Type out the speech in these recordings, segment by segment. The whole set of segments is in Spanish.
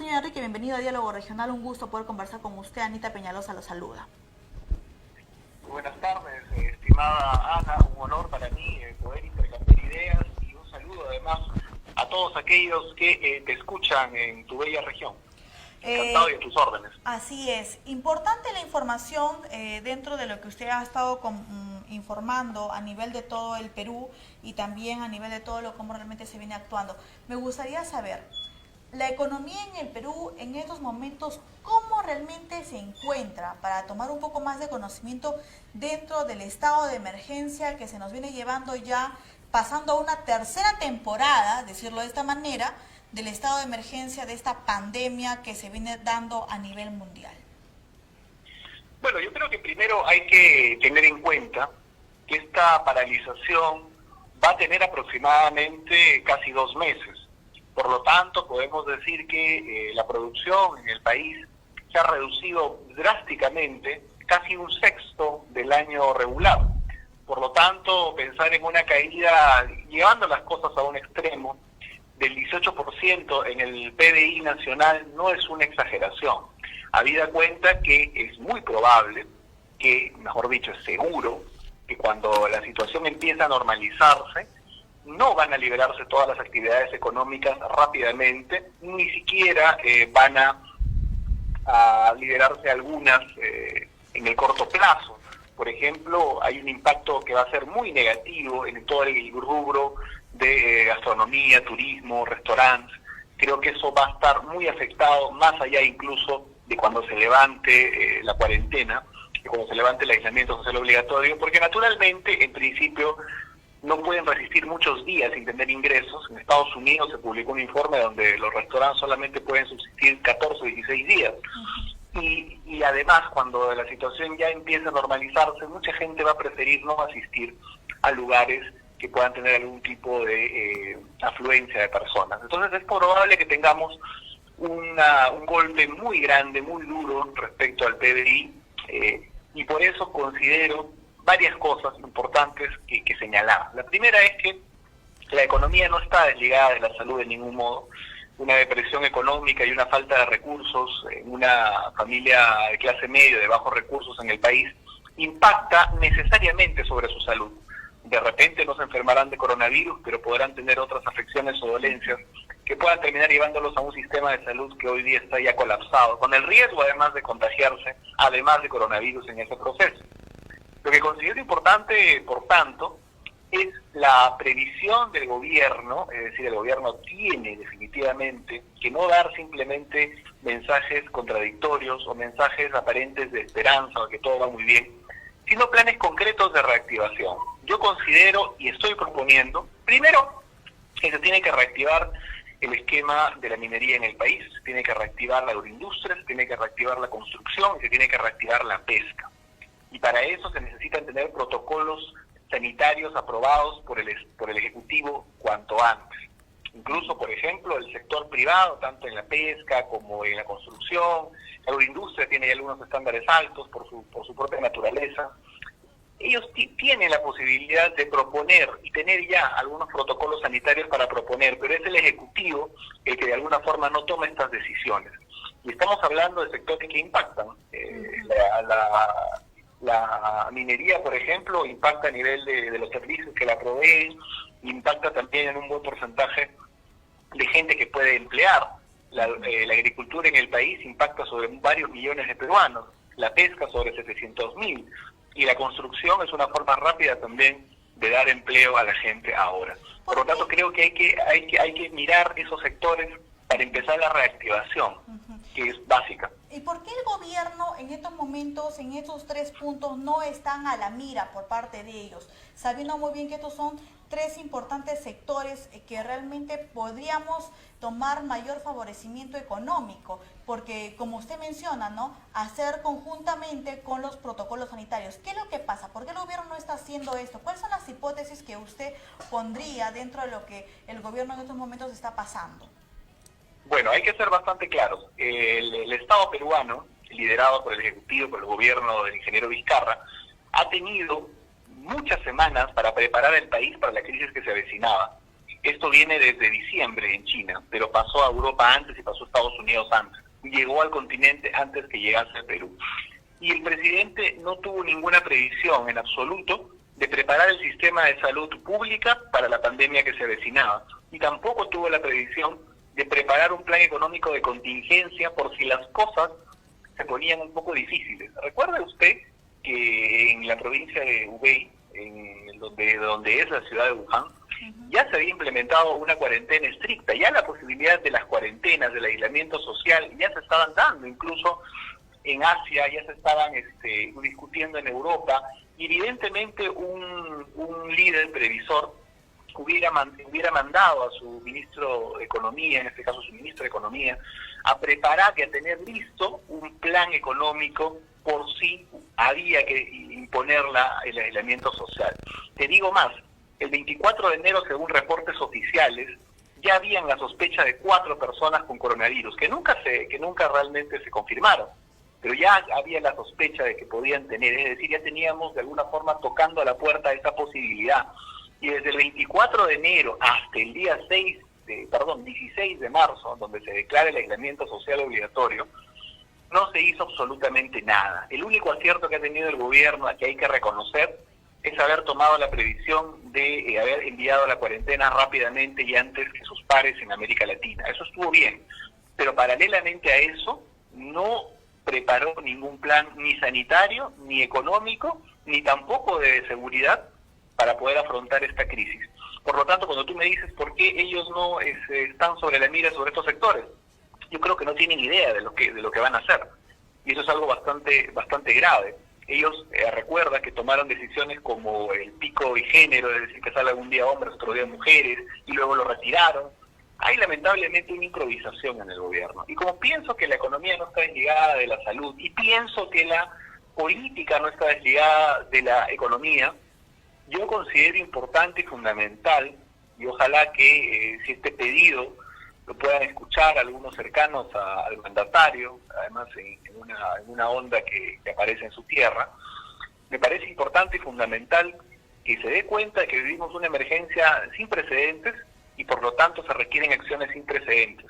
señor Enrique, bienvenido a Diálogo Regional, un gusto poder conversar con usted. Anita Peñalosa lo saluda. Buenas tardes, estimada Ana, un honor para mí poder intercambiar ideas y un saludo además a todos aquellos que te escuchan en tu bella región. Encantado y a tus órdenes. Así es, importante la información dentro de lo que usted ha estado informando a nivel de todo el Perú y también a nivel de todo lo cómo realmente se viene actuando. Me gustaría saber, la economía en el Perú en estos momentos, ¿cómo realmente se encuentra para tomar un poco más de conocimiento dentro del estado de emergencia que se nos viene llevando ya, pasando a una tercera temporada, decirlo de esta manera, del estado de emergencia de esta pandemia que se viene dando a nivel mundial? Bueno, yo creo que primero hay que tener en cuenta que esta paralización va a tener aproximadamente casi 2 meses. Por lo tanto, podemos decir que la producción en el país se ha reducido drásticamente, casi 1/6 del año regular. Por lo tanto, pensar en una caída, llevando las cosas a un extremo, del 18% en el PBI nacional no es una exageración. Habida cuenta que es muy probable, que, mejor dicho, es seguro, que cuando la situación empieza a normalizarse, no van a liberarse todas las actividades económicas rápidamente, ni siquiera van a liberarse algunas en el corto plazo. Por ejemplo, hay un impacto que va a ser muy negativo en todo el rubro de gastronomía, turismo, restaurantes. Creo que eso va a estar muy afectado, más allá incluso de cuando se levante la cuarentena, de cuando se levante el aislamiento social obligatorio, porque naturalmente, en principio, no pueden resistir muchos días sin tener ingresos. En Estados Unidos se publicó un informe donde los restaurantes solamente pueden subsistir 14 o 16 días. Y además, cuando la situación ya empieza a normalizarse, mucha gente va a preferir no asistir a lugares que puedan tener algún tipo de afluencia de personas. Entonces es probable que tengamos un golpe muy grande, muy duro respecto al PBI, y por eso considero varias cosas importantes que señalar. La primera es que la economía no está desligada de la salud de ningún modo. Una depresión económica y una falta de recursos en una familia de clase media, de bajos recursos en el país, impacta necesariamente sobre su salud. De repente no se enfermarán de coronavirus, pero podrán tener otras afecciones o dolencias que puedan terminar llevándolos a un sistema de salud que hoy día está ya colapsado, con el riesgo además de contagiarse, además de coronavirus en ese proceso. Lo que considero importante, por tanto, es la previsión del gobierno, es decir, el gobierno tiene definitivamente que no dar simplemente mensajes contradictorios o mensajes aparentes de esperanza o que todo va muy bien, sino planes concretos de reactivación. Yo considero y estoy proponiendo, primero, que se tiene que reactivar el esquema de la minería en el país, se tiene que reactivar la agroindustria, se tiene que reactivar la construcción, se tiene que reactivar la pesca. Y para eso se necesitan tener protocolos sanitarios aprobados por el Ejecutivo cuanto antes. Incluso, por ejemplo, el sector privado, tanto en la pesca como en la construcción, la agroindustria tiene ya algunos estándares altos por su propia naturaleza. Ellos tienen la posibilidad de proponer y tener ya algunos protocolos sanitarios para proponer, pero es el Ejecutivo el que de alguna forma no toma estas decisiones. Y estamos hablando de sectores que impactan. La minería, por ejemplo, impacta a nivel de los servicios que la proveen, impacta también en un buen porcentaje de gente que puede emplear. La agricultura en el país impacta sobre varios millones de peruanos, la pesca sobre 700.000, y la construcción es una forma rápida también de dar empleo a la gente ahora. Por lo tanto, creo que hay que mirar esos sectores para empezar la reactivación, que es básica. ¿Y por qué el gobierno en estos momentos, en estos 3 puntos, no están a la mira por parte de ellos? Sabiendo muy bien que estos son 3 importantes sectores que realmente podríamos tomar mayor favorecimiento económico, porque como usted menciona, ¿no? Hacer conjuntamente con los protocolos sanitarios. ¿Qué es lo que pasa? ¿Por qué el gobierno no está haciendo esto? ¿Cuáles son las hipótesis que usted pondría dentro de lo que el gobierno en estos momentos está pasando? Bueno, hay que ser bastante claros. El Estado peruano, liderado por el Ejecutivo, por el gobierno del ingeniero Vizcarra, ha tenido muchas semanas para preparar el país para la crisis que se avecinaba. Esto viene desde diciembre en China, pero pasó a Europa antes y pasó a Estados Unidos antes. Llegó al continente antes que llegase a Perú. Y el presidente no tuvo ninguna previsión en absoluto de preparar el sistema de salud pública para la pandemia que se avecinaba. Y tampoco tuvo la previsión de preparar un plan económico de contingencia por si las cosas se ponían un poco difíciles. ¿Recuerda usted que en la provincia de Hubei, donde es la ciudad de Wuhan, ya se había implementado una cuarentena estricta? Ya la posibilidad de las cuarentenas, del aislamiento social, ya se estaban dando, incluso en Asia ya se estaban discutiendo en Europa, y evidentemente un líder previsor hubiera mandado a su ministro de Economía, en este caso su ministro de Economía, a preparar y a tener listo un plan económico por si había que imponer el aislamiento social. Te digo más, el 24 de enero, según reportes oficiales, ya habían la sospecha de 4 personas con coronavirus, que nunca realmente se confirmaron, pero ya había la sospecha de que podían tener, es decir, ya teníamos de alguna forma tocando a la puerta esa posibilidad. Y desde el 24 de enero hasta el día 16 de marzo, donde se declara el aislamiento social obligatorio, no se hizo absolutamente nada. El único acierto que ha tenido el gobierno, que hay que reconocer, es haber tomado la previsión de haber enviado la cuarentena rápidamente y antes que sus pares en América Latina. Eso estuvo bien, pero paralelamente a eso no preparó ningún plan ni sanitario, ni económico, ni tampoco de seguridad para poder afrontar esta crisis. Por lo tanto, cuando tú me dices por qué ellos no están sobre la mira sobre estos sectores, yo creo que no tienen idea de lo que van a hacer. Y eso es algo bastante grave. Ellos recuerda que tomaron decisiones como el pico de género, es decir, que salgan un día hombres, otro día mujeres, y luego lo retiraron. Hay lamentablemente una improvisación en el gobierno. Y como pienso que la economía no está desligada de la salud, y pienso que la política no está desligada de la economía, yo considero importante y fundamental, y ojalá que si este pedido lo puedan escuchar algunos cercanos al mandatario, además en una onda que aparece en su tierra, me parece importante y fundamental que se dé cuenta de que vivimos una emergencia sin precedentes y por lo tanto se requieren acciones sin precedentes.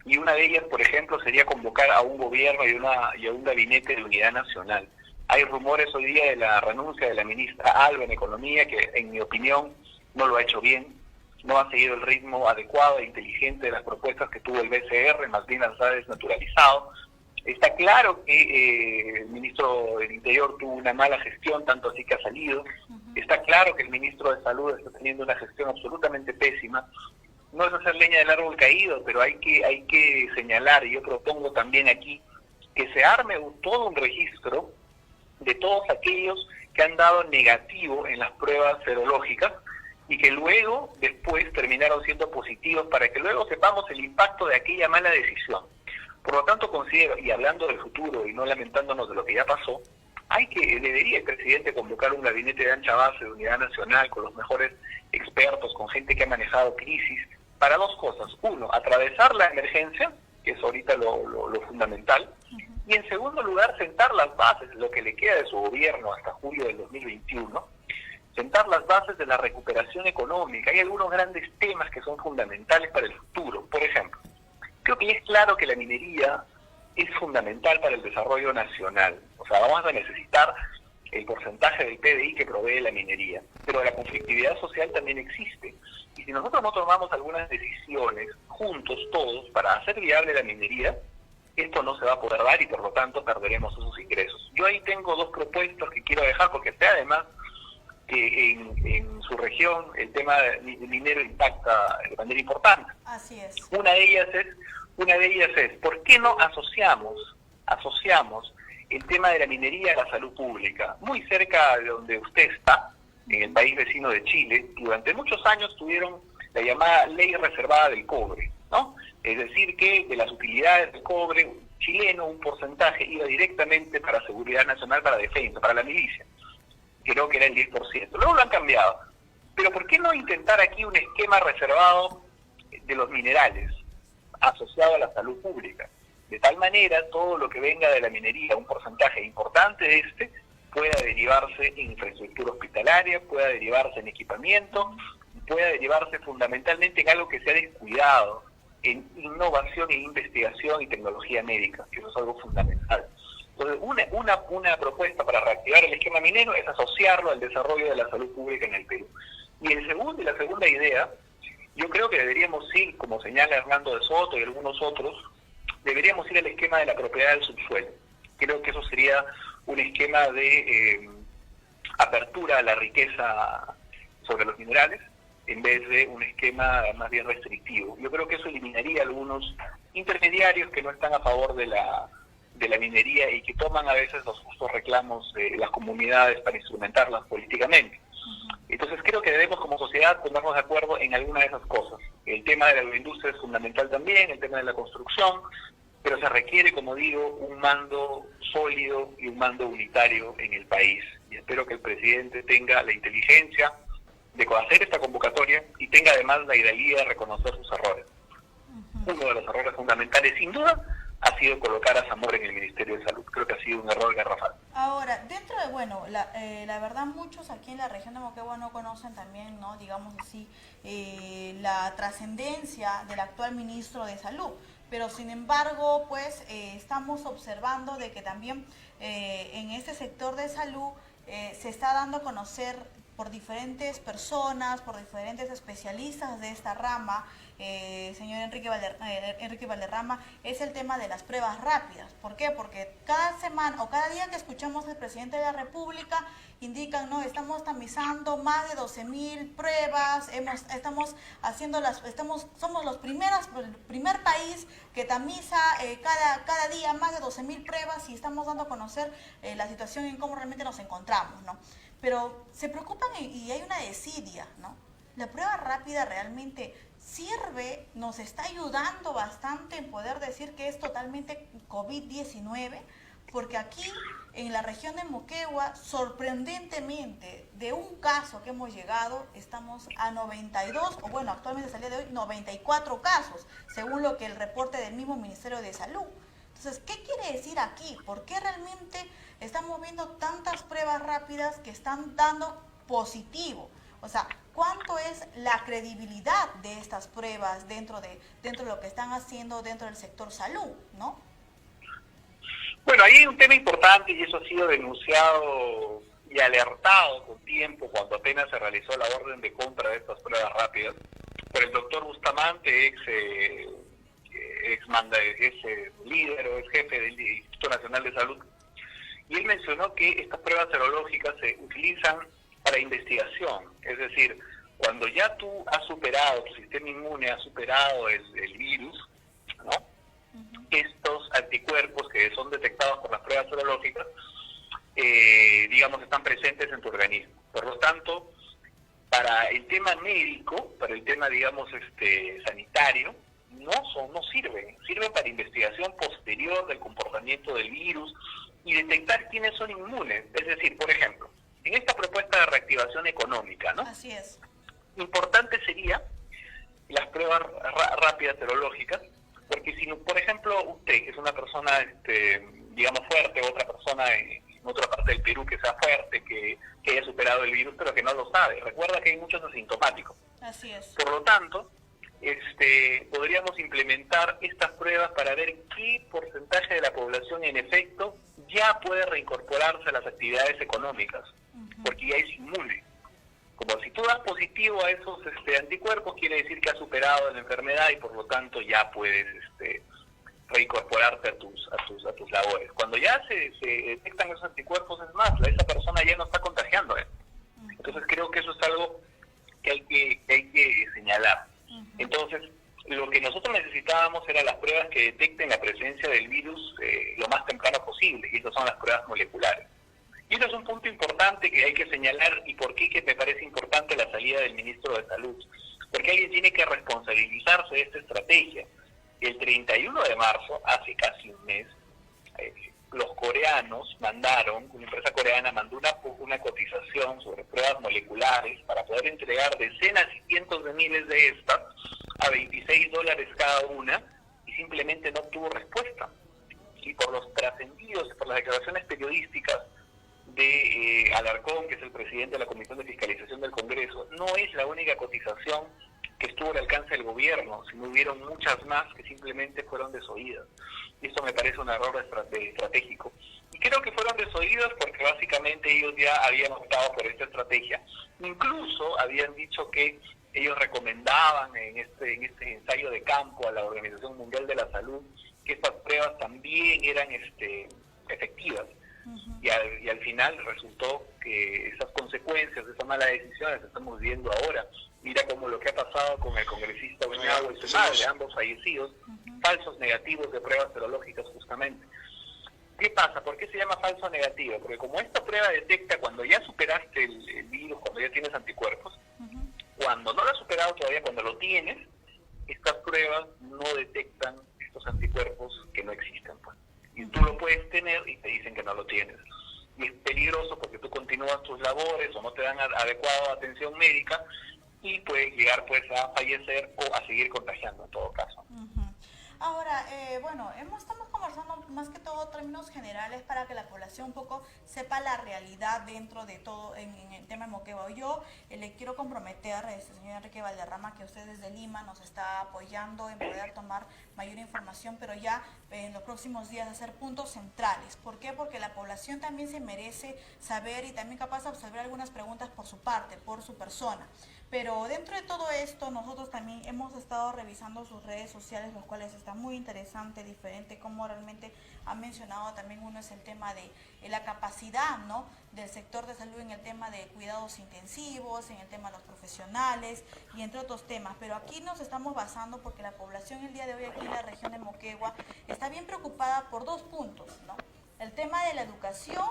Y una de ellas, por ejemplo, sería convocar a un gobierno y a un gabinete de unidad nacional. Hay rumores hoy día de la renuncia de la ministra Alba en Economía, que en mi opinión no lo ha hecho bien, no ha seguido el ritmo adecuado e inteligente de las propuestas que tuvo el BCR, más bien las ha desnaturalizado. Está claro que el ministro del Interior tuvo una mala gestión, tanto así que ha salido. Está claro que el ministro de Salud está teniendo una gestión absolutamente pésima. No es hacer leña del árbol caído, pero hay que señalar, y yo propongo también aquí, que se arme todo un registro de todos aquellos que han dado negativo en las pruebas serológicas y que luego, después, terminaron siendo positivos, para que luego sepamos el impacto de aquella mala decisión. Por lo tanto, considero, y hablando del futuro y no lamentándonos de lo que ya pasó, debería el presidente convocar un gabinete de ancha base de unidad nacional con los mejores expertos, con gente que ha manejado crisis, para 2 cosas. 1, atravesar la emergencia, que es ahorita lo fundamental, y en segundo lugar, sentar las bases, lo que le queda de su gobierno hasta julio del 2021, sentar las bases de la recuperación económica. Hay algunos grandes temas que son fundamentales para el futuro. Por ejemplo, creo que es claro que la minería es fundamental para el desarrollo nacional. O sea, vamos a necesitar el porcentaje del PBI que provee la minería. Pero la conflictividad social también existe. Y si nosotros no tomamos algunas decisiones juntos todos para hacer viable la minería, esto no se va a poder dar y por lo tanto perderemos esos ingresos. Yo ahí tengo 2 propuestas que quiero dejar, porque sé además que en su región el tema minero impacta de manera importante. Así es. Una de ellas es, ¿por qué no asociamos el tema de la minería a la salud pública? Muy cerca de donde usted está, en el país vecino de Chile, durante muchos años tuvieron la llamada ley reservada del cobre, ¿no? Es decir, que de las utilidades del cobre chileno, un porcentaje iba directamente para seguridad nacional, para defensa, para la milicia. Creo que era el 10%. Luego lo han cambiado. Pero ¿por qué no intentar aquí un esquema reservado de los minerales asociado a la salud pública? De tal manera, todo lo que venga de la minería, un porcentaje importante de pueda derivarse en infraestructura hospitalaria, pueda derivarse en equipamiento, pueda derivarse fundamentalmente en algo que se ha descuidado, en innovación e investigación y tecnología médica, que eso es algo fundamental. Entonces, una propuesta para reactivar el esquema minero es asociarlo al desarrollo de la salud pública en el Perú. Y la segunda idea, yo creo que deberíamos ir, como señala Hernando de Soto y algunos otros, deberíamos ir al esquema de la propiedad del subsuelo. Creo que eso sería un esquema de apertura a la riqueza sobre los minerales, en vez de un esquema más bien restrictivo. Yo creo que eso eliminaría algunos intermediarios que no están a favor de la minería y que toman a veces los justos reclamos de las comunidades para instrumentarlas políticamente. Entonces creo que debemos como sociedad ponernos de acuerdo en alguna de esas cosas. El tema de la agroindustria es fundamental también, el tema de la construcción, pero se requiere, como digo, un mando sólido y un mando unitario en el país. Y espero que el presidente tenga la inteligencia de hacer esta convocatoria y tenga además la hidalguía de reconocer sus errores. Uno de los errores fundamentales, sin duda, ha sido colocar a Zamora en el Ministerio de Salud. Creo que ha sido un error garrafal. Ahora, dentro de, bueno, la verdad muchos aquí en la región de Moquegua no conocen también, ¿no? Digamos así, la trascendencia del actual ministro de Salud. Pero sin embargo, pues estamos observando de que también en este sector de salud se está dando a conocer por diferentes personas, por diferentes especialistas de esta rama, señor Enrique Valderrama, es el tema de las pruebas rápidas. ¿Por qué? Porque cada semana o cada día que escuchamos al presidente de la República indican, no, estamos tamizando más de 12.000 pruebas, somos el primer país que tamiza cada día más de 12.000 pruebas y estamos dando a conocer la situación en cómo realmente nos encontramos, ¿no? Pero se preocupan y hay una desidia, ¿no? La prueba rápida realmente sirve, nos está ayudando bastante en poder decir que es totalmente COVID-19, porque aquí en la región de Moquegua, sorprendentemente, de un caso que hemos llegado, estamos a 92, o bueno, actualmente es el día de hoy, 94 casos, según lo que el reporte del mismo Ministerio de Salud. Entonces, ¿qué quiere decir aquí? ¿Por qué realmente estamos viendo tantas pruebas rápidas que están dando positivo? O sea, ¿cuánto es la credibilidad de estas pruebas dentro de lo que están haciendo dentro del sector salud, ¿no? Bueno, ahí hay un tema importante y eso ha sido denunciado y alertado con tiempo cuando apenas se realizó la orden de compra de estas pruebas rápidas por el doctor Bustamante, ex líder o ex jefe del Instituto Nacional de Salud. Y él mencionó que estas pruebas serológicas se utilizan para investigación, es decir, cuando ya tú has superado, tu sistema inmune ha superado el virus, ¿no? Estos anticuerpos que son detectados por las pruebas serológicas, digamos, están presentes en tu organismo. Por lo tanto, para el tema médico, para el tema, digamos, sanitario, no sirven para investigación posterior del comportamiento del virus y detectar quiénes son inmunes. Es decir, por ejemplo, en esta propuesta de reactivación económica, ¿no? Así es. Importante sería las pruebas rápidas serológicas, porque si, por ejemplo, usted, que es una persona, digamos, fuerte, otra persona en otra parte del Perú que sea fuerte, que haya superado el virus, pero que no lo sabe. Recuerda que hay muchos asintomáticos. Así es. Por lo tanto, podríamos implementar estas pruebas para ver qué porcentaje de la población en efecto ya puede reincorporarse a las actividades económicas, porque ya es inmune. Como si tú das positivo a esos anticuerpos, quiere decir que has superado la enfermedad y por lo tanto ya puedes reincorporarte a tus labores. Cuando ya se detectan esos anticuerpos, es más, esa persona ya no está contagiando. Entonces creo que eso es algo que hay que señalar. Entonces, lo que nosotros necesitábamos eran las pruebas que detecten la presencia del virus lo más temprano posible, y estas son las pruebas moleculares. Y eso es un punto importante que hay que señalar, y por qué que me parece importante la salida del ministro de Salud. Porque alguien tiene que responsabilizarse de esta estrategia. El 31 de marzo, hace casi un mes, los coreanos una empresa coreana mandó una cotización sobre pruebas moleculares para poder entregar decenas y cientos de miles de estas a $26 cada una, y simplemente no tuvo respuesta. Y por los trascendidos, por las declaraciones periodísticas de Alarcón, que es el presidente de la Comisión de Fiscalización del Congreso, no es la única cotización que estuvo al alcance del gobierno, sino hubieron muchas más que simplemente fueron desoídas. Y esto me parece un error estratégico. Y creo que fueron desoídas porque básicamente ellos ya habían optado por esta estrategia. Incluso habían dicho que ellos recomendaban en este ensayo de campo a la Organización Mundial de la Salud que estas pruebas también eran efectivas. Y al final resultó que esas consecuencias de esa mala decisión las estamos viendo ahora. Mira como lo que ha pasado con el congresista Oñago y su madre, ambos fallecidos, falsos negativos de pruebas serológicas justamente. ¿Qué pasa? ¿Por qué se llama falso negativo? Porque como esta prueba detecta cuando ya superaste el virus, cuando ya tienes anticuerpos, cuando no lo has superado todavía, cuando lo tienes, estas pruebas no detectan estos anticuerpos que no existen, pues. Y tú lo puedes tener y te dicen que no lo tienes. Y es peligroso porque tú continúas tus labores o no te dan adecuada atención médica y puedes llegar pues a fallecer o a seguir contagiando en todo caso. Ahora, bueno, estamos conversando más que todo en términos generales para que la población un poco sepa la realidad dentro de todo en el tema de Moquegua. Yo le quiero comprometer, señor Enrique Valderrama, que usted desde Lima nos está apoyando en poder tomar mayor información, pero ya en los próximos días hacer puntos centrales. ¿Por qué? Porque la población también se merece saber y también capaz de absorber algunas preguntas por su parte, por su persona. Pero dentro de todo esto, nosotros también hemos estado revisando sus redes sociales, los cuales está muy interesante, diferente, como realmente han mencionado también. Uno es el tema de la capacidad, ¿no?, del sector de salud en el tema de cuidados intensivos, en el tema de los profesionales y entre otros temas. Pero aquí nos estamos basando porque la población el día de hoy aquí en la región de Moquegua está bien preocupada por dos puntos, ¿no? El tema de la educación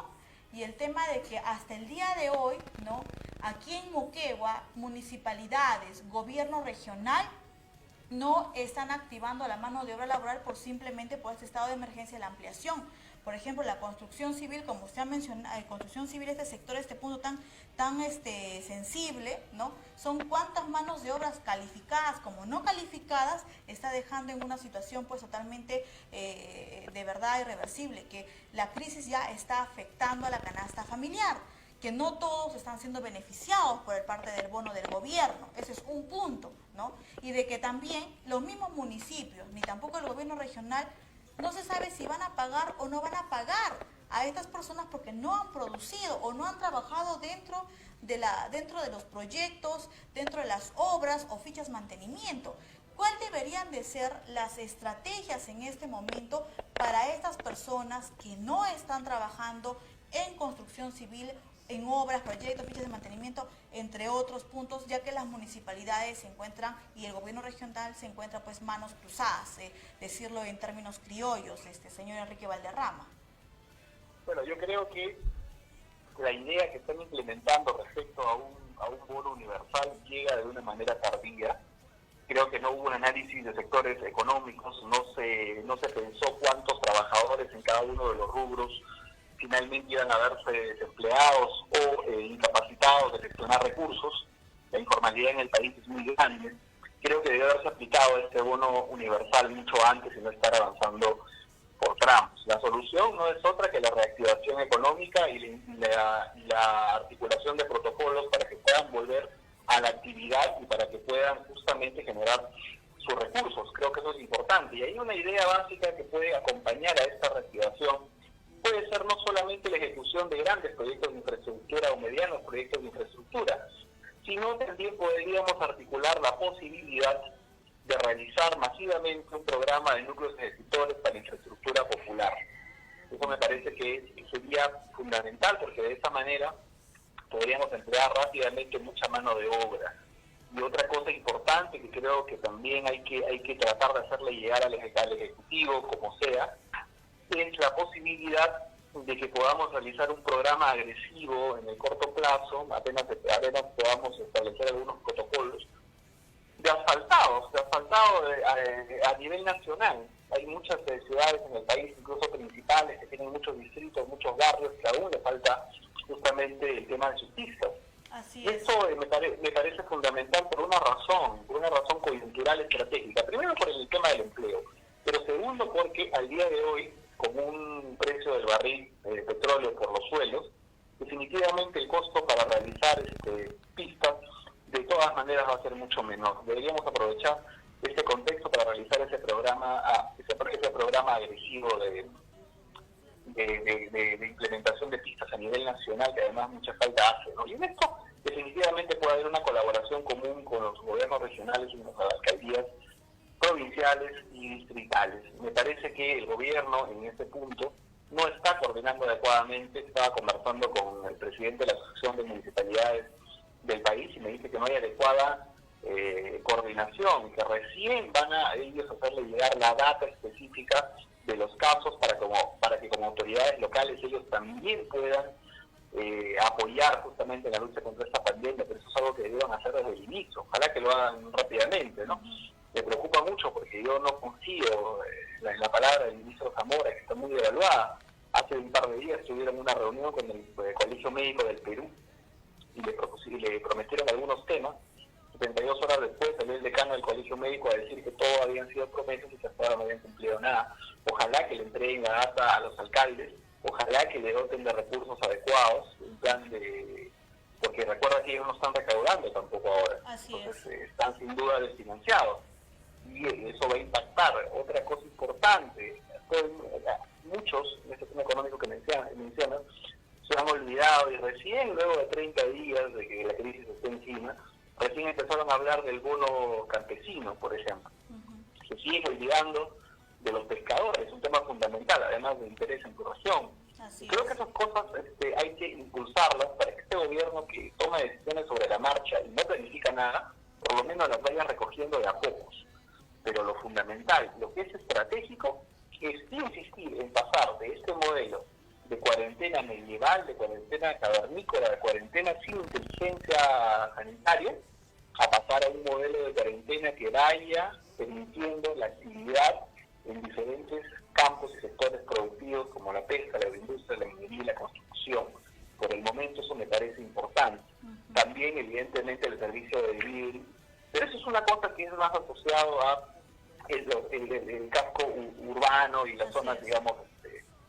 y el tema de que hasta el día de hoy, ¿no?, aquí en Moquegua, municipalidades, gobierno regional, no están activando la mano de obra laboral simplemente por este estado de emergencia de la ampliación. Por ejemplo, la construcción civil, como usted ha mencionado, construcción civil, este sector, este punto tan sensible, ¿no? Son cuántas manos de obras calificadas como no calificadas está dejando en una situación pues totalmente de verdad irreversible, que la crisis ya está afectando a la canasta familiar, que no todos están siendo beneficiados por parte del bono del gobierno. Ese es un punto, ¿no? Y de que también los mismos municipios, ni tampoco el gobierno regional, no se sabe si van a pagar o no van a pagar a estas personas porque no han producido o no han trabajado dentro de los proyectos, dentro de las obras o fichas mantenimiento. ¿Cuáles deberían de ser las estrategias en este momento para estas personas que no están trabajando en construcción civil, en obras, proyectos, fichas de mantenimiento, entre otros puntos, ya que las municipalidades se encuentran y el gobierno regional se encuentra pues manos cruzadas, decirlo en términos criollos, señor Enrique Valderrama? Bueno, yo creo que la idea que están implementando respecto a un bono universal llega de una manera tardía. Creo que no hubo un análisis de sectores económicos, no se pensó cuántos trabajadores en cada uno de los rubros finalmente iban a verse desempleados o incapacitados de gestionar recursos. La informalidad en el país es muy grande. Creo que debe haberse aplicado este bono universal mucho antes y no estar avanzando por tramos. La solución no es otra que la reactivación económica y la articulación de protocolos para que puedan volver a la actividad y para que puedan justamente generar sus recursos. Creo que eso es importante. Y hay una idea básica que puede acompañar a esta reactivación. Puede ser no solamente la ejecución de grandes proyectos de infraestructura o medianos proyectos de infraestructura, sino también podríamos articular la posibilidad de realizar masivamente un programa de núcleos ejecutores para infraestructura popular. Eso me parece que sería fundamental porque de esa manera podríamos emplear rápidamente mucha mano de obra. Y otra cosa importante que creo que también hay que tratar de hacerle llegar al Ejecutivo, como sea, es la posibilidad de que podamos realizar un programa agresivo en el corto plazo, apenas podamos establecer algunos protocolos, de asfaltado a nivel nacional. Hay muchas ciudades en el país, incluso principales, que tienen muchos distritos, muchos barrios, que aún le falta justamente el tema de sus pistas. Así es. Esto me parece fundamental por una razón coyuntural estratégica. Primero por el tema del empleo, pero segundo porque al día de hoy, con un precio del barril de petróleo por los suelos, definitivamente el costo para realizar pistas de todas maneras va a ser mucho menor. Deberíamos aprovechar este contexto para realizar ese programa agresivo de implementación de pistas a nivel nacional, que además mucha falta hace, ¿no? Y en esto definitivamente puede haber una colaboración común con los gobiernos regionales y con las alcaldías provinciales y distritales. Me parece que el gobierno en este punto no está coordinando adecuadamente. Estaba conversando con el presidente de la Asociación de Municipalidades del país y me dice que no hay adecuada coordinación, que recién van a ellos hacerle llegar la data específica de los casos para que como autoridades locales ellos también puedan apoyar justamente en la lucha contra esta pandemia, pero eso es algo que debieron hacer desde el inicio. Ojalá que lo hagan rápidamente, ¿no? Me preocupa mucho porque yo no confío en la palabra del ministro Zamora, que está muy devaluada. Hace un par de días tuvieron una reunión con el Colegio Médico del Perú y le prometieron algunos temas. 72 horas después salió el decano del Colegio Médico a decir que todo habían sido promesas y que hasta ahora no habían cumplido nada. Ojalá que le entreguen la data a los alcaldes, ojalá que le doten de recursos adecuados, un plan porque recuerda que ellos no están recaudando tampoco ahora. Entonces están sin duda desfinanciados. Y eso va a impactar. Otra cosa importante, muchos en este tema económico que mencionan se han olvidado y recién luego de 30 días de que la crisis esté encima, recién empezaron a hablar del bono campesino, por ejemplo. Se sigue olvidando de los pescadores, un tema fundamental, además de interés en tu región. Creo que esas cosas hay que impulsarlas para que este gobierno que toma decisiones sobre la marcha y no planifica nada, por lo menos las vaya recogiendo de a pocos. Pero lo fundamental, lo que es estratégico, es insistir en pasar de este modelo de cuarentena medieval, de cuarentena cavernícola, de cuarentena sin inteligencia sanitaria, a pasar a un modelo de cuarentena que vaya permitiendo la actividad en diferentes campos y sectores productivos como la pesca, la agroindustria, la minería y la construcción. Por el momento eso me parece importante. También, evidentemente, el servicio de delivery, pero eso es una cosa que es más asociado a el casco urbano y las zonas, digamos,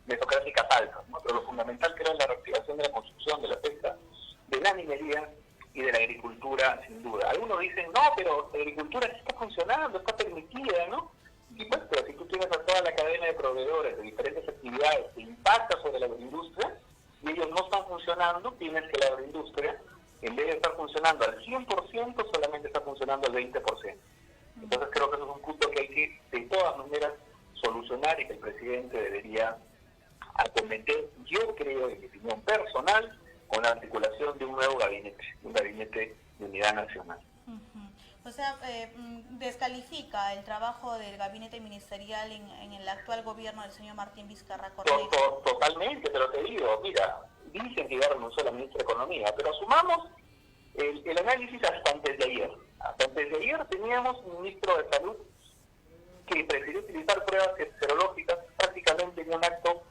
mesocráticas altas, ¿no? Pero lo fundamental creo es la reactivación de la construcción, de la pesca, de la minería y de la agricultura, sin duda. Algunos dicen, no, pero la agricultura sí está funcionando, está permitida, ¿no? Y pues, pero si tú tienes a toda la cadena de proveedores de diferentes actividades que impacta sobre la agroindustria y ellos no están funcionando, tienes que la agroindustria, en vez de estar funcionando al 100%, solamente está funcionando al 20%. Entonces creo que eso es un punto que hay que, de todas maneras, solucionar y que el presidente debería acometer, yo creo, en mi opinión personal, con la articulación de un nuevo gabinete, un gabinete de unidad nacional. O sea, descalifica el trabajo del gabinete ministerial en el actual gobierno del señor Martín Vizcarra Cornejo. Totalmente, pero te digo, mira, dicen que ya renunció la ministra de Economía, pero asumamos el análisis hasta antes de ayer. Hasta antes de ayer teníamos un ministro de Salud que prefirió utilizar pruebas serológicas prácticamente en un acto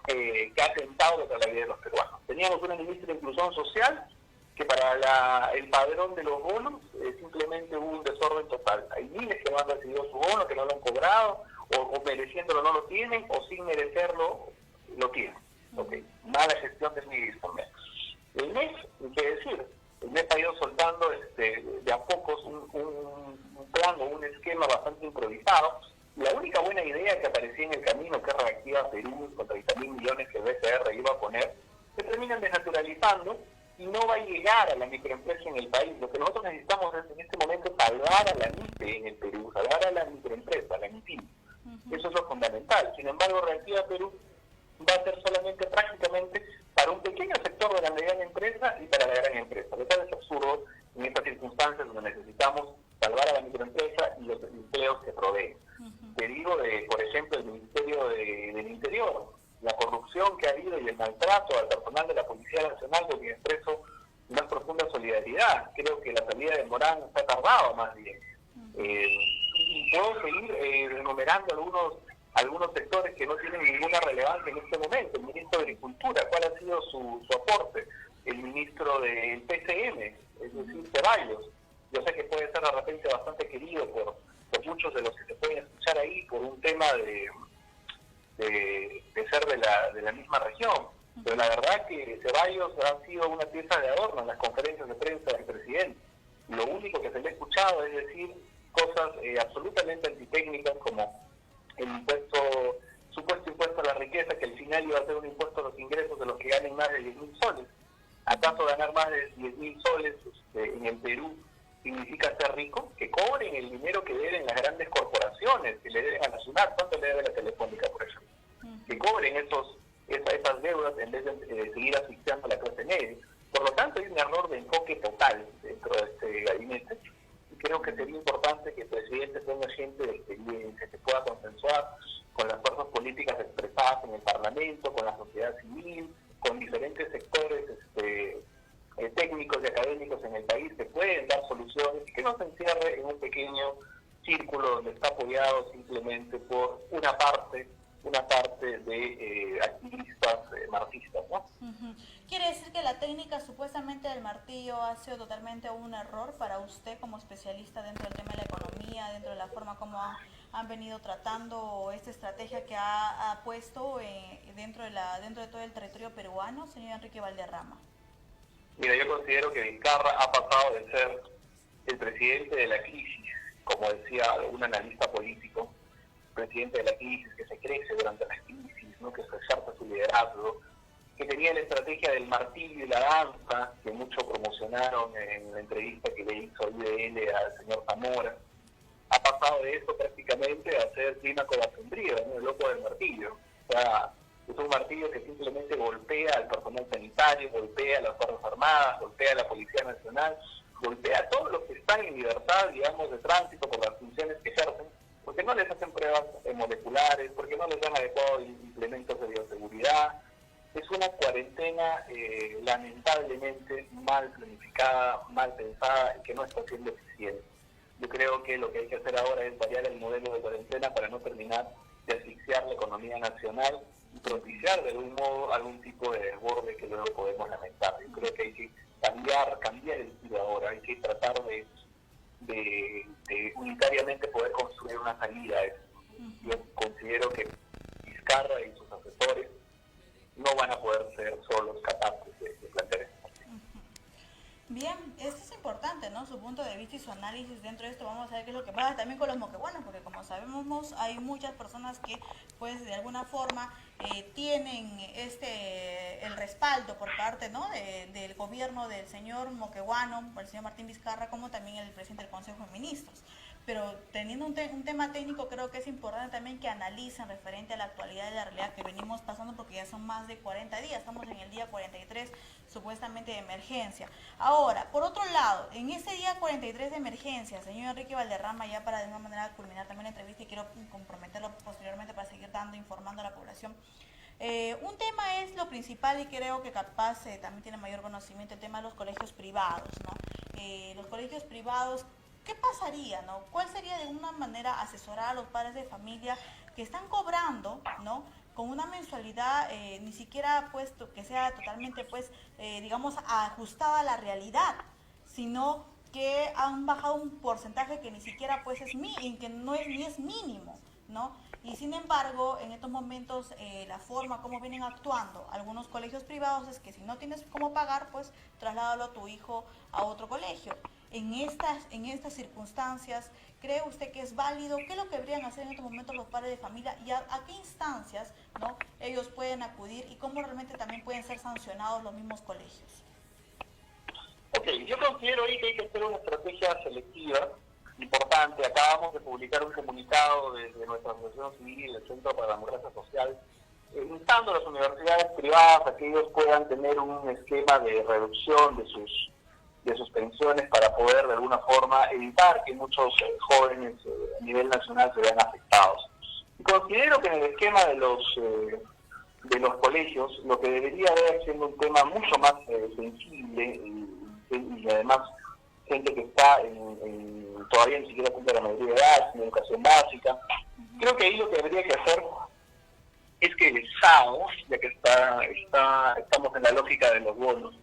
que ha atentado contra la vida de los peruanos. Teníamos una ministra de Inclusión Social que para el padrón de los bonos simplemente hubo un desorden total. Hay miles que no han recibido su bono, que no lo han cobrado, o mereciéndolo no lo tienen, o sin merecerlo lo tienen. Okay. Mala gestión del ministro. El MES, ¿qué decir? El MES ha ido soltando de a pocos un plan o un esquema bastante improvisado. La única buena idea que aparecía en el camino, que es Reactiva Perú, con 30.000 millones que el BCR iba a poner, se terminan desnaturalizando y no va a llegar a la microempresa en el país. Lo que nosotros necesitamos es en este momento salvar a la MIPE en el Perú, salvar a la microempresa, a la MIPIM. Eso es lo fundamental. Sin embargo, Reactiva Perú va a ser solamente prácticamente para un pequeño sector de la mediana empresa y para la gran empresa. Lo cual es absurdo en estas circunstancias donde necesitamos salvar a la microempresa y los empleos que proveen. Te digo, por ejemplo, el Ministerio del Interior, la corrupción que ha habido y el maltrato al personal de la Policía Nacional, con quien expreso más profunda solidaridad. Creo que la salida de Morán está tardado más bien. Y puedo seguir enumerando algunos sectores que no tienen ninguna relevancia en este momento. El ministro de Agricultura, ¿cuál ha sido su aporte? El ministro del PCM, es decir, Ceballos. Yo sé que puede ser de repente bastante querido por muchos de los que se pueden escuchar ahí por un tema de ser de la misma región, Pero la verdad que Ceballos ha sido una pieza de adorno en las conferencias de prensa del presidente. Lo único que se le ha escuchado es decir cosas absolutamente antitécnicas como el supuesto impuesto a la riqueza, que al final iba a ser un impuesto a los ingresos de los que ganen más de 10.000 soles. ¿Acaso ganar más de 10.000 soles en el Perú significa ser rico? Que cobren el dinero que deben las grandes corporaciones, que le deben a la SUNAT. ¿Cuánto le debe la Telefónica, por ejemplo? Que cobren esas deudas en vez de seguir asfixiando a la clase media. Por lo tanto, hay un error de enfoque total dentro de este gabinete. Y creo que sería importante que el presidente ponga gente de experiencia, que pueda consensuar con las fuerzas políticas expresadas en el Parlamento, con la sociedad civil, con diferentes sectores técnicos y académicos en el país que pueden dar soluciones y que no se encierre en un pequeño círculo donde está apoyado simplemente por una parte de activistas marxistas, ¿no? ¿Quiere decir que la técnica supuestamente del martillo ha sido totalmente un error para usted como especialista dentro del tema de la economía, dentro de la forma como han venido tratando esta estrategia que ha puesto dentro de todo el territorio peruano, señor Enrique Valderrama? Mira, yo considero que Vizcarra ha pasado de ser el presidente de la crisis, como decía un analista político, presidente de la crisis, que se crece durante las crisis, ¿no? Que se ejerce su liderazgo, que tenía la estrategia del martillo y la danza, que mucho promocionaron en la entrevista que le hizo IDL al señor Zamora. Ha pasado de eso prácticamente a ser Clímaco Basundría, ¿no? El loco del martillo. O sea, es un martillo que simplemente golpea al personal sanitario, golpea a las Fuerzas Armadas, golpea a la Policía Nacional, golpea a todos los que están en libertad, digamos, de tránsito por las funciones que ejercen, porque no les hacen pruebas moleculares, porque no les dan adecuados implementos de bioseguridad. Es una cuarentena lamentablemente mal planificada, mal pensada y que no está siendo eficiente. Yo creo que lo que hay que hacer ahora es variar el modelo de cuarentena para no terminar de asfixiar la economía nacional y propiciar de algún modo algún tipo de desborde que luego podemos lamentar. Yo creo que hay que cambiar el estilo ahora, hay que tratar de unitariamente poder construir una salida a eso. Yo considero que Vizcarra y sus asesores no van a poder ser solos capaces de plantear esto. Bien, esto es importante, ¿no? Su punto de vista y su análisis dentro de esto. Vamos a ver qué es lo que pasa también con los moqueguanos, porque como sabemos hay muchas personas que pues de alguna forma tienen el respaldo por parte, ¿no? del gobierno del señor Moqueguano, el señor Martín Vizcarra, como también el presidente del Consejo de Ministros. Pero teniendo un tema técnico, creo que es importante también que analicen referente a la actualidad de la realidad que venimos pasando, porque ya son más de 40 días, estamos en el día 43 supuestamente de emergencia. Ahora, por otro lado, en ese día 43 de emergencia, señor Enrique Valderrama, ya para de una manera culminar también la entrevista y quiero comprometerlo posteriormente para seguir informando a la población. Un tema es lo principal y creo que capaz también tiene mayor conocimiento, el tema de los colegios privados, ¿no? Los colegios privados, ¿qué pasaría, no? ¿Cuál sería de una manera asesorar a los padres de familia que están cobrando, ¿no? Con una mensualidad ni siquiera puesto que sea totalmente, pues, digamos, ajustada a la realidad, sino que han bajado un porcentaje que ni siquiera, pues, que no es ni es mínimo, ¿no? Y sin embargo, en estos momentos, la forma como vienen actuando algunos colegios privados es que si no tienes cómo pagar, pues, trasládalo a tu hijo a otro colegio. En estas circunstancias, ¿cree usted que es válido? ¿Qué es lo que deberían hacer en estos momentos los padres de familia? ¿Y a qué instancias, ¿no? ellos pueden acudir? ¿Y cómo realmente también pueden ser sancionados los mismos colegios? Ok, yo considero ahí que hay que hacer una estrategia selectiva importante. Acabamos de publicar un comunicado desde nuestra asociación civil, el Centro para la Democracia Social, instando a las universidades privadas a que ellos puedan tener un esquema de reducción de sus pensiones para poder de alguna forma evitar que muchos jóvenes a nivel nacional se vean afectados. Y considero que en el esquema de los colegios lo que debería haber siendo un tema mucho más sensible y además gente que está todavía ni siquiera cumple la mayoría de edad, en educación básica. Creo que ahí lo que habría que hacer es que el Estado, ya que estamos en la lógica de los bonos,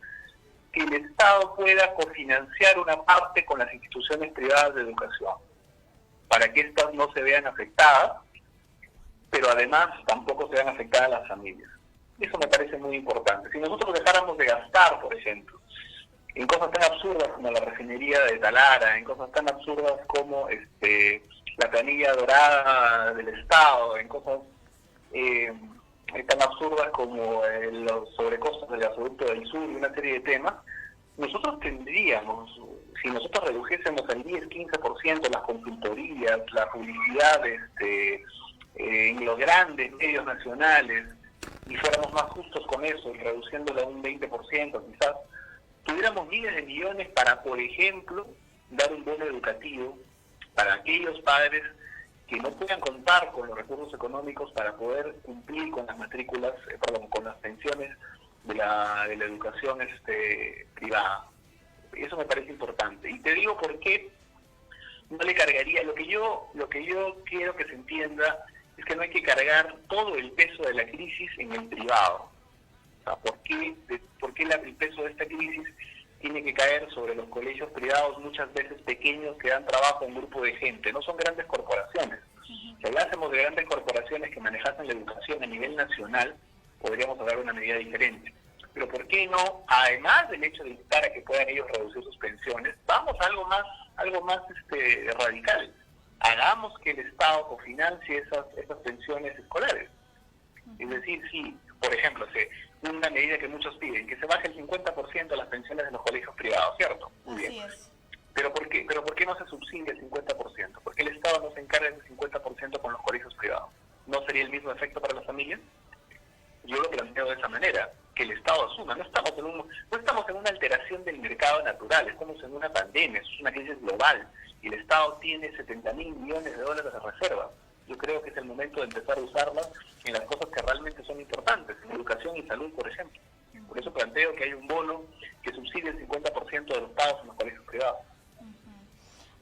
que el Estado pueda cofinanciar una parte con las instituciones privadas de educación, para que éstas no se vean afectadas, pero además tampoco se vean afectadas las familias. Eso me parece muy importante. Si nosotros dejáramos de gastar, por ejemplo, en cosas tan absurdas como la refinería de Talara, en cosas tan absurdas como la planilla dorada del Estado, en cosas tan absurdas como los sobrecostos del gasoducto del sur y una serie de temas, nosotros tendríamos, si nosotros redujésemos al 10-15% las consultorías, la publicidad en los grandes medios nacionales, y fuéramos más justos con eso, y reduciéndolo a un 20% quizás, tuviéramos miles de millones para, por ejemplo, dar un bono educativo para aquellos padres que no puedan contar con los recursos económicos para poder cumplir con las matrículas, con las pensiones de la educación privada. Eso me parece importante. Y te digo por qué no le cargaría. Lo que yo quiero que se entienda es que no hay que cargar todo el peso de la crisis en el privado. O sea, ¿por qué el peso de esta crisis tiene que caer sobre los colegios privados, muchas veces pequeños, que dan trabajo a un grupo de gente? No son grandes corporaciones. Si hablásemos de grandes corporaciones que manejasen la educación a nivel nacional, podríamos hablar de una medida diferente. Pero ¿por qué no, además del hecho de instar a que puedan ellos reducir sus pensiones, vamos a algo más radical? Hagamos que el Estado cofinancie esas pensiones escolares. Es decir, si, por ejemplo, una medida que muchos piden, que se baje el 50% de las pensiones de los colegios privados, ¿cierto? Muy bien. Así es. ¿Pero por qué no se subsidia el 50%? ¿Por qué el Estado no se encarga del 50% con los colegios privados? ¿No sería el mismo efecto para las familias? Yo lo planteo de esa manera, que el Estado asuma. No estamos en una alteración del mercado natural, estamos en una pandemia, es una crisis global, y el Estado tiene $70.000 millones de reserva. Yo creo que es el momento de empezar a usarlas en las cosas que realmente son importantes, en educación y salud, por ejemplo. Por eso planteo que hay un bono que subsidie el 50% de los pagos en los colegios privados.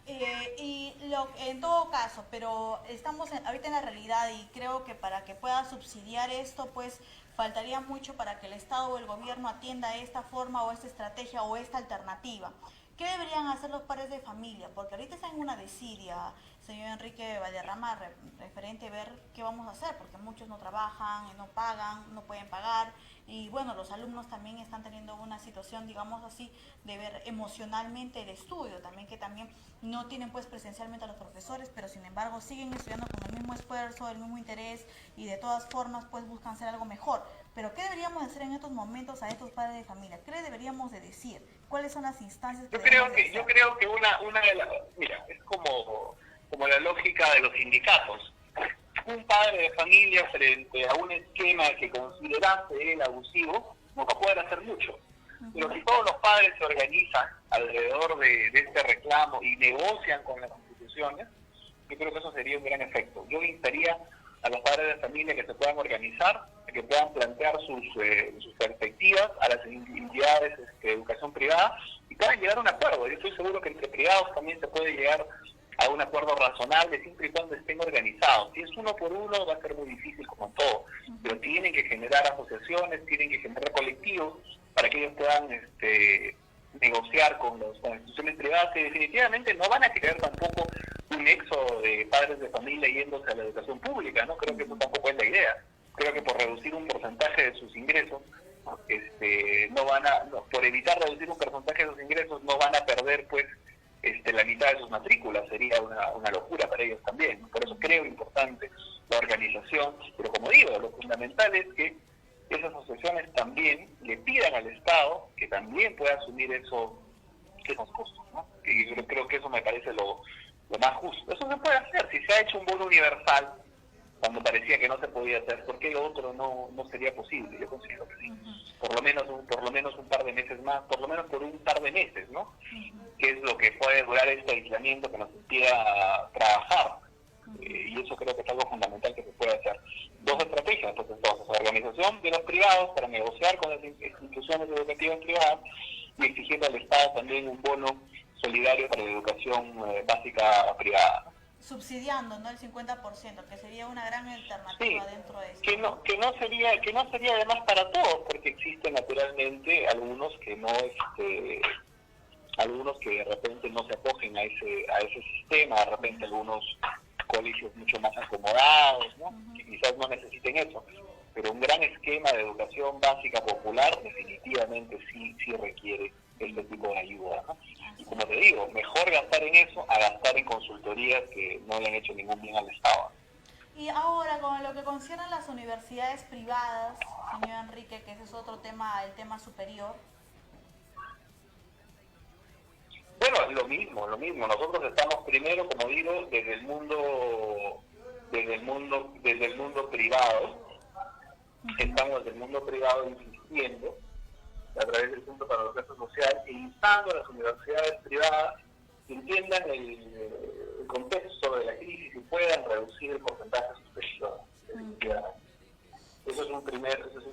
En todo caso, pero estamos ahorita en la realidad, y creo que para que pueda subsidiar esto, pues faltaría mucho para que el Estado o el gobierno atienda esta forma o esta estrategia o esta alternativa. ¿Qué deberían hacer los padres de familia? Porque ahorita está en una desidia, señor Enrique Valderrama, referente a ver qué vamos a hacer, porque muchos no trabajan, no pagan, no pueden pagar, y bueno, los alumnos también están teniendo una situación, digamos así, de ver emocionalmente el estudio, también que también no tienen pues presencialmente a los profesores, pero sin embargo siguen estudiando con el mismo esfuerzo, el mismo interés, y de todas formas pues buscan hacer algo mejor. Pero ¿qué deberíamos hacer en estos momentos a estos padres de familia? ¿Qué les deberíamos de decir? ¿Cuáles son las instancias que yo creo que una de las, mira, es como la lógica de los sindicatos. Un padre de familia frente a un esquema que considerase él abusivo no va a poder hacer mucho. Pero si todos los padres se organizan alrededor de este reclamo y negocian con las instituciones, yo creo que eso sería un gran efecto. Yo instaría a los padres de familia que se puedan organizar, que puedan plantear sus perspectivas a las entidades de educación privada y puedan llegar a un acuerdo. Yo estoy seguro que entre privados también se puede llegar a un acuerdo razonable siempre y cuando estén organizados. Si es uno por uno va a ser muy difícil como en todo, pero tienen que generar asociaciones, tienen que generar colectivos para que ellos puedan negociar con las instituciones privadas, que definitivamente no van a crear tampoco un éxodo de padres de familia yéndose a la educación pública, ¿no? Creo que eso tampoco es la idea. Creo que por reducir un porcentaje de sus ingresos, por evitar reducir un porcentaje de sus ingresos, no van a perder pues la mitad de sus matrículas. Sería una locura para ellos también. Por eso creo importante la organización, pero como digo, lo fundamental es que esas asociaciones también le pidan al Estado que también pueda asumir esos costos, ¿no? Y yo creo que eso me parece lo más justo. Eso se puede hacer. Si se ha hecho un bono universal cuando parecía que no se podía hacer, ¿por qué lo otro no sería posible? Yo considero que sí. Por lo menos un par de meses más, por lo menos por un par de meses, ¿no? Que es lo que puede durar este aislamiento que nos impida trabajar. Y eso creo que es algo fundamental que se puede hacer. Dos estrategias, pues entonces, organización de los privados para negociar con las instituciones educativas privadas y exigiendo al Estado también un bono solidario para la educación básica privada. Subsidiando, ¿no? El 50%, que sería una gran alternativa dentro de esto. Que no sería además para todos, porque existen naturalmente algunos que de repente no se acogen a ese sistema, de repente algunos colegios mucho más acomodados, ¿no? Que quizás no necesiten eso. pero un gran esquema de educación básica popular definitivamente sí requiere este tipo de ayuda, ¿no? Y como te digo, mejor gastar en eso a gastar en consultorías que no le han hecho ningún bien al Estado. Y ahora, con lo que concierne a las universidades privadas, señor Enrique, que ese es otro tema, el tema superior. Bueno, lo mismo. Nosotros estamos primero, como digo, desde el mundo privado. Estamos desde el mundo privado insistiendo a través del Centro para la Educación Social e instando a las universidades privadas que entiendan el contexto de la crisis y puedan reducir el porcentaje de suspensión. Eso es un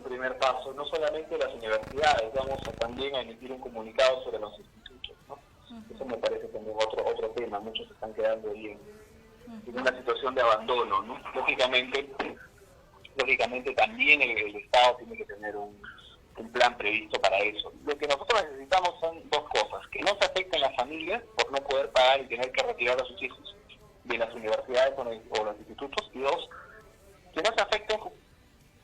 primer paso. No solamente las universidades, vamos también a emitir un comunicado sobre los institutos, ¿no? Eso me parece también otro tema. Muchos se están quedando ahí en una situación de abandono, ¿no? Lógicamente también el Estado tiene que tener un plan previsto para eso. Lo que nosotros necesitamos son dos cosas: que no se afecten las familias por no poder pagar y tener que retirar a sus hijos de las universidades o los institutos, y dos, que no se afecten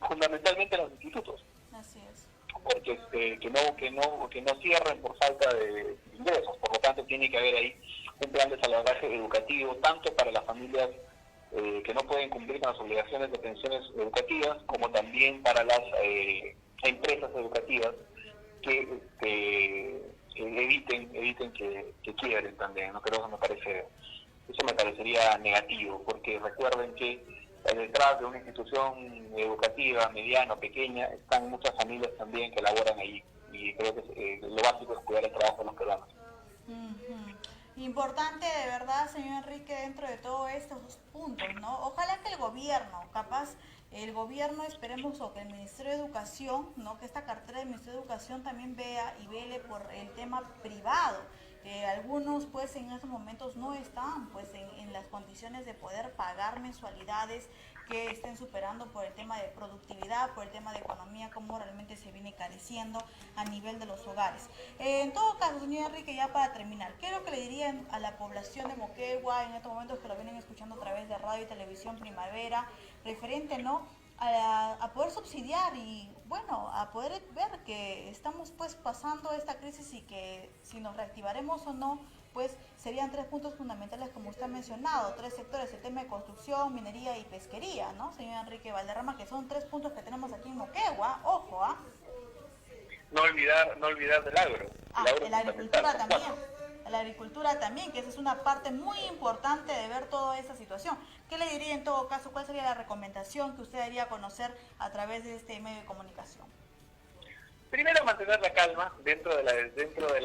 fundamentalmente los institutos. Así es. Porque que no cierren por falta de ingresos. Por lo tanto, tiene que haber ahí un plan de salvaguardia educativo, tanto para las familias que no pueden cumplir con las obligaciones de pensiones educativas, como también para las empresas educativas que eviten que quiebren también, ¿no? Pero eso me parecería negativo, porque recuerden que detrás de una institución educativa, mediana o pequeña, están muchas familias también que laboran ahí, y creo que lo básico es cuidar el trabajo de los peruanos. Importante, de verdad, señor Enrique, dentro de todos estos puntos, ¿no? Ojalá que el gobierno, esperemos, o que el Ministerio de Educación, ¿no? Que esta cartera del Ministerio de Educación también vea y vele por el tema privado. Algunos pues en estos momentos no están pues en las condiciones de poder pagar mensualidades que estén superando por el tema de productividad, por el tema de economía, cómo realmente se viene careciendo a nivel de los hogares. En todo caso, señor Enrique, ya para terminar, ¿qué es lo que le dirían a la población de Moquegua en estos momentos que lo vienen escuchando a través de radio y televisión Primavera, referente, ¿no?, a poder subsidiar y, bueno, a poder ver que estamos pues pasando esta crisis y que si nos reactivaremos o no, pues serían 3 puntos fundamentales como usted ha mencionado, 3 sectores: el tema de construcción, minería y pesquería, ¿no, señor Enrique Valderrama? Que son 3 puntos que tenemos aquí en Moquegua, ojo, ¿ah? No olvidar del agro. La agricultura también. La agricultura también, que esa es una parte muy importante de ver toda esta situación. ¿Qué le diría en todo caso? ¿Cuál sería la recomendación que usted daría a conocer a través de este medio de comunicación? Primero, mantener la calma dentro de la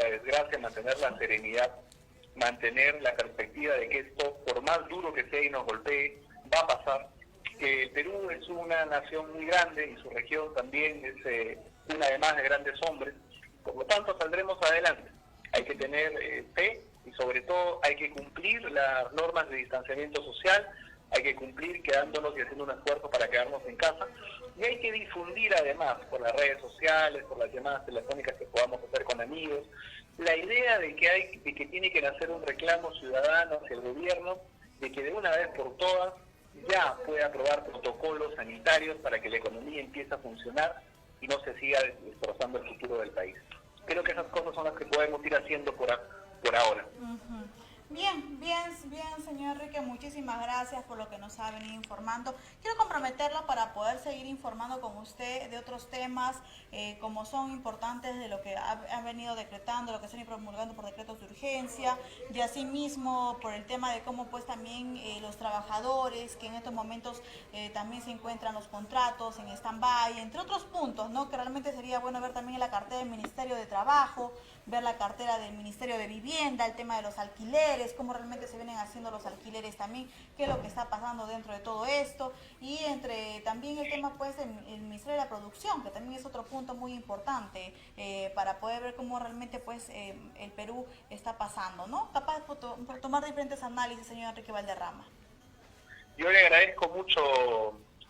desgracia, mantener la serenidad, mantener la perspectiva de que esto, por más duro que sea y nos golpee, va a pasar. Que el Perú es una nación muy grande y su región también es una además de grandes hombres, por lo tanto saldremos adelante. Hay que tener fe y sobre todo hay que cumplir las normas de distanciamiento social, hay que cumplir quedándonos y haciendo un esfuerzo para quedarnos en casa, y hay que difundir además por las redes sociales, por las llamadas telefónicas que podamos hacer con amigos, la idea de que tiene que nacer un reclamo ciudadano hacia el gobierno, de que de una vez por todas ya pueda aprobar protocolos sanitarios para que la economía empiece a funcionar y no se siga destrozando el futuro del país. Creo que esas cosas son las que podemos ir haciendo por ahora. Bien, señor Enrique, muchísimas gracias por lo que nos ha venido informando. Quiero comprometerlo para poder seguir informando con usted de otros temas, como son importantes de lo que han venido decretando, lo que están promulgando por decretos de urgencia, y asimismo por el tema de cómo pues también los trabajadores, que en estos momentos también se encuentran los contratos en stand-by, entre otros puntos, ¿no? Que realmente sería bueno ver también en la cartera del Ministerio de Trabajo, ver la cartera del Ministerio de Vivienda, el tema de los alquileres, cómo realmente se vienen haciendo los alquileres también, qué es lo que está pasando dentro de todo esto, y entre también el tema pues del Ministerio de la Producción, que también es otro punto muy importante para poder ver cómo realmente pues el Perú está pasando, ¿no? Capaz por tomar diferentes análisis, señor Enrique Valderrama. Yo le agradezco mucho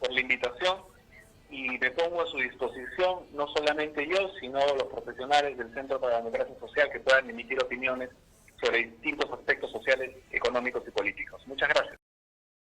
por la invitación y me pongo a su disposición, no solamente yo, sino los profesionales del Centro para la Democracia Social que puedan emitir opiniones sobre distintos aspectos sociales, económicos y políticos. Muchas gracias.